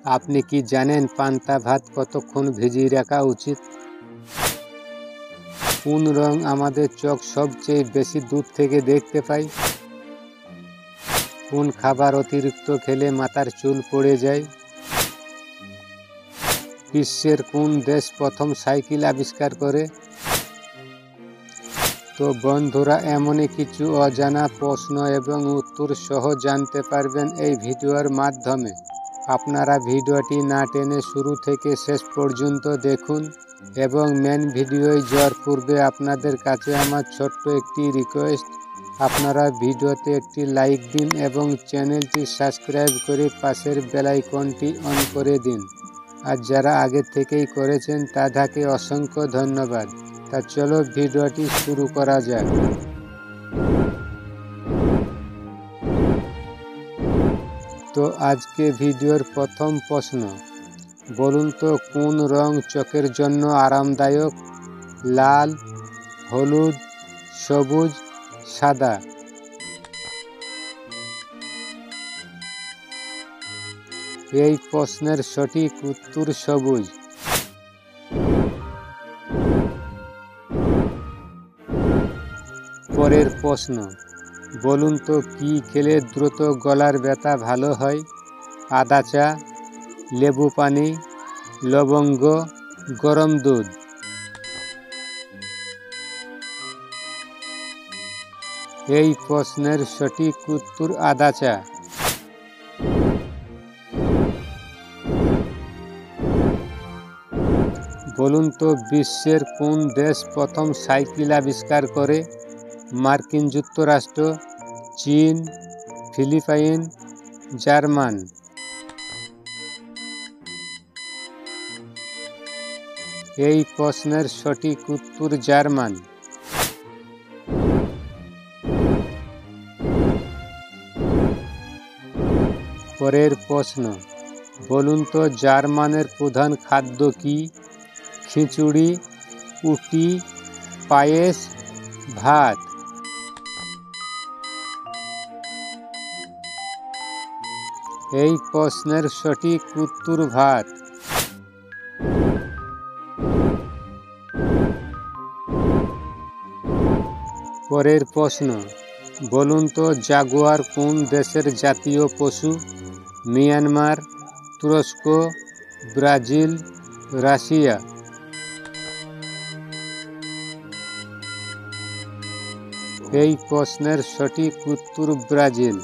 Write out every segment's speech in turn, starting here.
আপনি কি জানেন পান্তা ভাত কতক্ষণ ভিজিয়ে রাখা উচিত? কোন রং আমাদের চোখ সবচেয়ে বেশি দূর থেকে দেখতে পায়? কোন খাবার অতিরিক্ত খেলে মাথার চুল পড়ে যায়? বিশ্বের কোন দেশ প্রথম সাইকেল আবিষ্কার করে? তো বন্ধুরা, এমনই কিছু অজানা প্রশ্ন এবং উত্তর সহ জানতে পারবেন এই ভিডিওর মাধ্যমে। আপনারা ভিডিওটি না টেনে শুরু থেকে শেষ পর্যন্ত দেখুন এবং মেন ভিডিওয় যাওয়ার পূর্বে আপনাদের কাছে আমার ছোট্ট একটি রিকোয়েস্ট, আপনারা ভিডিওতে একটি লাইক দিন এবং চ্যানেলটি সাবস্ক্রাইব করে পাশের বেল আইকনটি অন করে দিন। আর যারা আগে থেকেই করেছেন তাদেরকে অসংখ্য ধন্যবাদ। তা চলো ভিডিওটি শুরু করা যাক। তো আজকে ভিডিওর প্রথম প্রশ্ন, বলুন তো কোন রং চোখের জন্য আরামদায়ক? লাল, হলুদ, সবুজ, সাদা? এই প্রশ্নের সঠিক উত্তর সবুজ। পরের প্রশ্ন, বলুন তো কি খেলে দ্রুত গলার ব্যথা ভালো হয়? আদা চা, লেবু পানি, লবঙ্গ, গরম দুধ? এই প্রশ্নের সঠিক উত্তর আদা চা। বলুন তো বিশ্বের কোন দেশ প্রথম সাইকেল আবিষ্কার করে? মার্কিন যুক্তরাষ্ট্র, চীন, ফিলিপাইন, জার্মান? এই প্রশ্নের সঠিক উত্তর জার্মান। পরের প্রশ্ন, বলুন তো জার্মানের প্রধান খাদ্য কি? খিচুড়ি, উটি, পায়েস, ভাত? এই প্রশ্নের সঠিক উত্তর ভাত। পরের প্রশ্ন, বলুন তো জাগুয়ার কোন দেশের জাতীয় পশু? মিয়ানমার, তুরস্ক, ব্রাজিল, রাশিয়া? এই প্রশ্নের সঠিক উত্তর ব্রাজিল।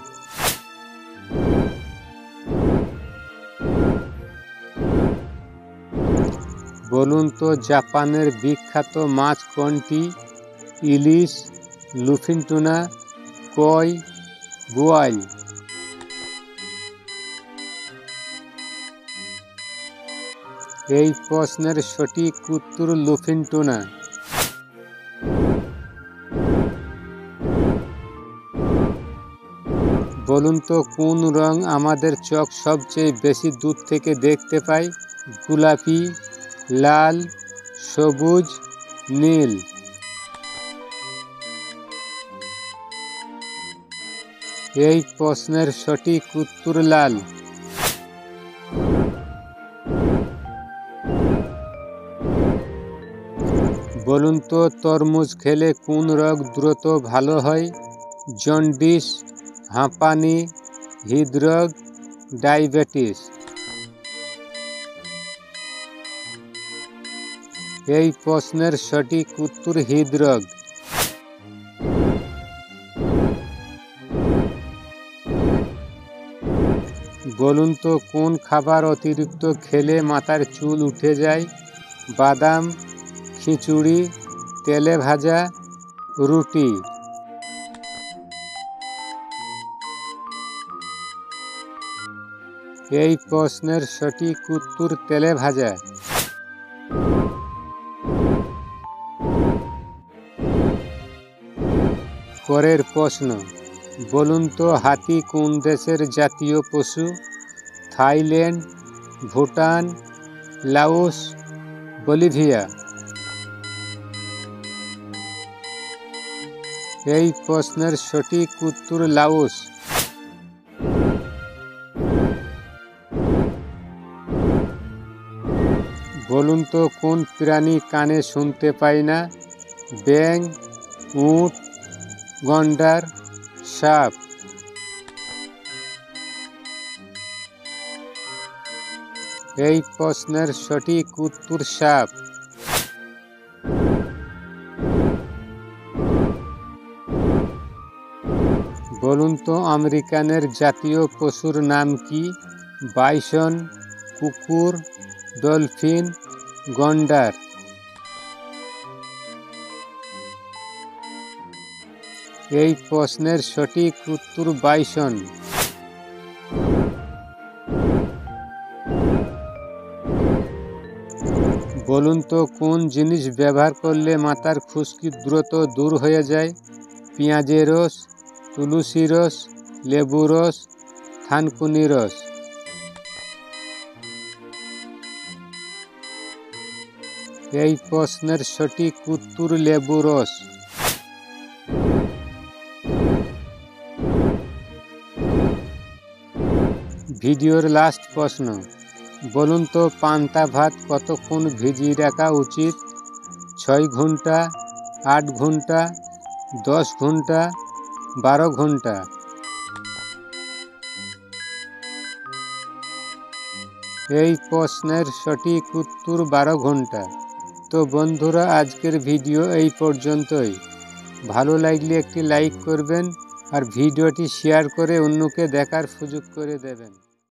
বলুন তো জাপানের বিখ্যাত মাছ কোনটি? ইলিশ, লুফিন টুনা, কই, বোয়াল? এই প্রশ্নের সঠিক উত্তর লুফিন টুনা। বলুন তো কোন রং আমাদের চোখ সবচেয়ে বেশি দূর থেকে দেখতে পায়? গোলাপি, লাল, সবুজ, নীল? এই প্রশ্নের সঠিক উত্তর লাল। বলুন তো তরমুজ খেলে কোন রোগ দ্রুত ভালো হয়? জন্ডিস, হাঁপানি, হৃদরোগ, ডায়াবেটিস? এই প্রশ্নের সঠিক উত্তর হৃদরোগ। বলুন তো কোন খাবার অতিরিক্ত খেলে মাথার চুল উঠে যায়? বাদাম, খিচুড়ি, তেলে ভাজা, রুটি? এই প্রশ্নের সঠিক উত্তর তেলে ভাজা। পরের প্রশ্ন, বলুন তো হাতি কোন দেশের জাতীয় পশু? Thailand, Bhutan, Laos, Bolivia? এই প্রশ্নের সঠিক উত্তর লাওস। বলুন তো কোন প্রাণী কানে শুনতে পায় না? ব্যাঙ, উট, গন্ডার, সাপ। এই প্রশ্নের সঠিক উত্তর সাপ। বলুন তো আমেরিকানের জাতীয় পশুর নাম কি? বাইসন, কুকুর, ডলফিন, গন্ডার। এই প্রশ্নের সঠিক উত্তর বাইসন। বলুন তো কোন জিনিস ব্যবহার করলে মাথার খুশকি দ্রুত দূর হয়ে যায়? পেঁয়াজের রস, তুলসী রস, লেবু রস, থানকুনি রস। এই প্রশ্নের সঠিক উত্তর লেবু রস। ভিডিওর লাস্ট প্রশ্ন। বলুন তো পান্তা ভাত কতক্ষণ ভিজিয়ে রাখা উচিত? 6 ঘন্টা, 8 ঘন্টা, 10 ঘন্টা, 12 ঘন্টা। এই প্রশ্নের সঠিক উত্তর 12 ঘন্টা। তো বন্ধুরা, আজকের ভিডিও এই পর্যন্তই। ভালো লাগলে একটি লাইক করবেন আর ভিডিওটি শেয়ার করে অন্যকে দেখার সুযোগ করে দেবেন।